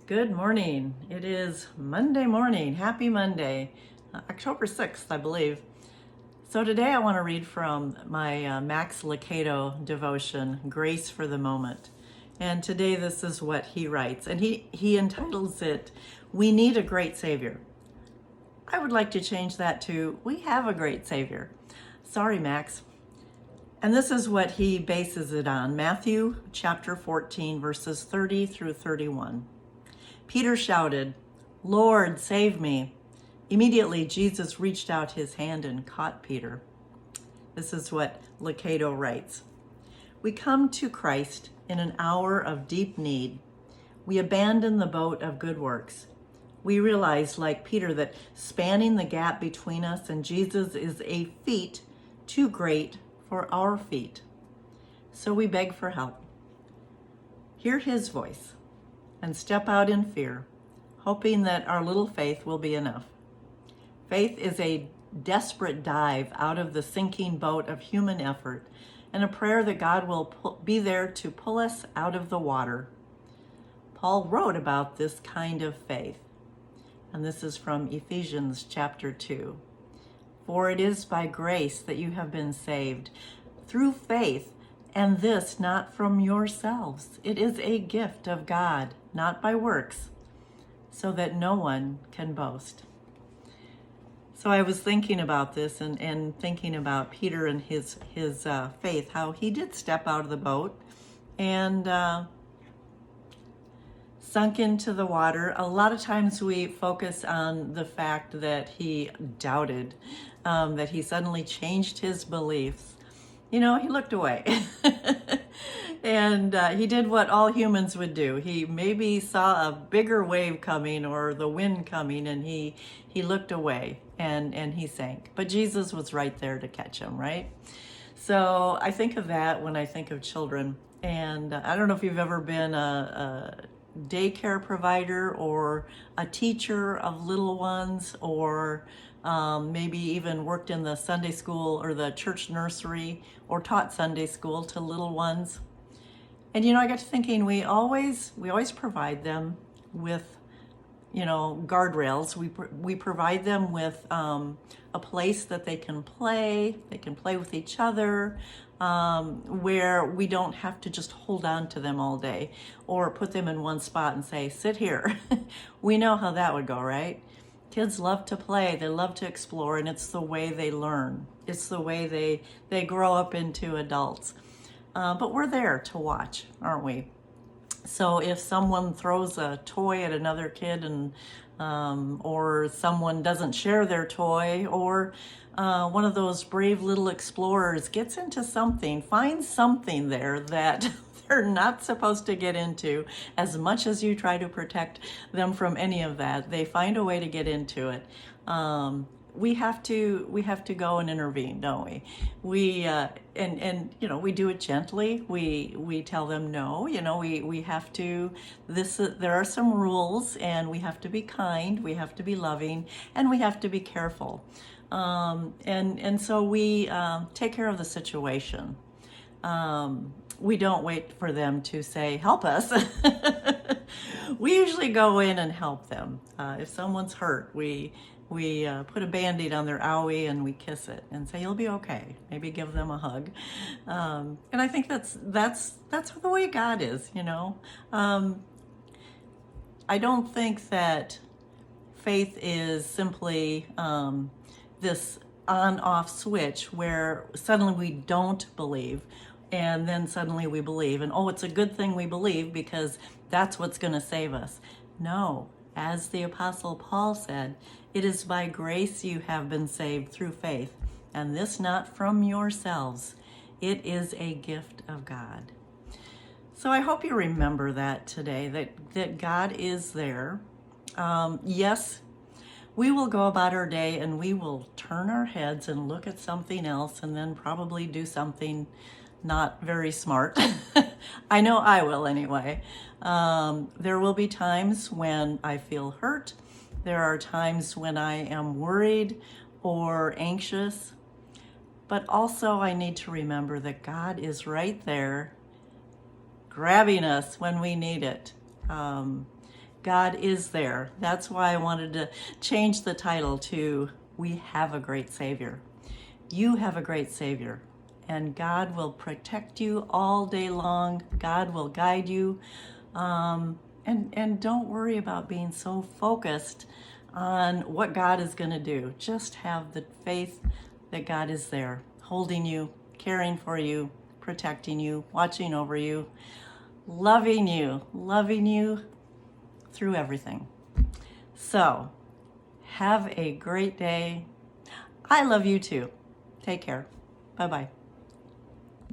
Good morning. It is Monday morning. Happy Monday, October 6th, I believe. So today I want to read from my Max Lucado devotion, Grace for the Moment. And today this is what he writes. And he entitles it, We Need a Great Savior. I would like to change that to, We Have a Great Savior. Sorry, Max. And this is what he bases it on. Matthew chapter 14, verses 30 through 31. Peter shouted, "Lord, save me." Immediately, Jesus reached out his hand and caught Peter. This is what Lucado writes. We come to Christ in an hour of deep need. We abandon the boat of good works. We realize, like Peter, that spanning the gap between us and Jesus is a feat too great for our feet. So we beg for help. Hear his voice and step out in fear, hoping that our little faith will be enough. Faith is a desperate dive out of the sinking boat of human effort and a prayer that God will be there to pull us out of the water. Paul wrote about this kind of faith, and this is from Ephesians chapter 2. For it is by grace that you have been saved, through faith, and this not from yourselves. It is a gift of God, not by works, so that no one can boast. So I was thinking about this and thinking about Peter and his faith, how he did step out of the boat and sunk into the water. A lot of times we focus on the fact that he doubted, that he suddenly changed his beliefs. You know, he looked away and he did what all humans would do. He maybe saw a bigger wave coming or the wind coming, and he looked away and he sank. But Jesus was right there to catch him, right? So I think of that when I think of children. And I don't know if you've ever been a daycare provider or a teacher of little ones, or maybe even worked in the Sunday school or the church nursery or taught Sunday school to little ones. And you know, I got to thinking, we always provide them with, guardrails. We provide them with a place that they can play with each other, where we don't have to just hold on to them all day or put them in one spot and say, sit here. We know how that would go, right? Kids love to play, they love to explore, and it's the way they learn. It's the way they grow up into adults. But we're there to watch, aren't we? So if someone throws a toy at another kid and or someone doesn't share their toy, or one of those brave little explorers gets into something, finds something there that they're not supposed to get into, as much as you try to protect them from any of that, they find a way to get into it. We have to go and intervene, don't we? We we do it gently. We tell them no. We have to. There are some rules, and we have to be kind. We have to be loving, and we have to be careful. And so we take care of the situation. We don't wait for them to say, help us. We usually go in and help them. If someone's hurt, we put a Band-Aid on their owie and we kiss it and say, you'll be okay. Maybe give them a hug. And I think that's the way God is, I don't think that faith is simply this on-off switch where suddenly we don't believe and then suddenly we believe, and it's a good thing we believe because that's what's going to save us. No, as the Apostle Paul said, it is by grace you have been saved through faith, and this not from yourselves. It is a gift of God. So I hope you remember that today, that God is there. Yes, we will go about our day and we will turn our heads and look at something else and then probably do something not very smart. I know I will anyway. There will be times when I feel hurt. There are times when I am worried or anxious. But also I need to remember that God is right there grabbing us when we need it. God is there. That's why I wanted to change the title to We Have a Great Savior. You have a great Savior, and God will protect you all day long. God will guide you. And don't worry about being so focused on what God is going to do. Just have the faith that God is there, holding you, caring for you, protecting you, watching over you, loving you through everything. So, have a great day. I love you too. Take care. Bye-bye.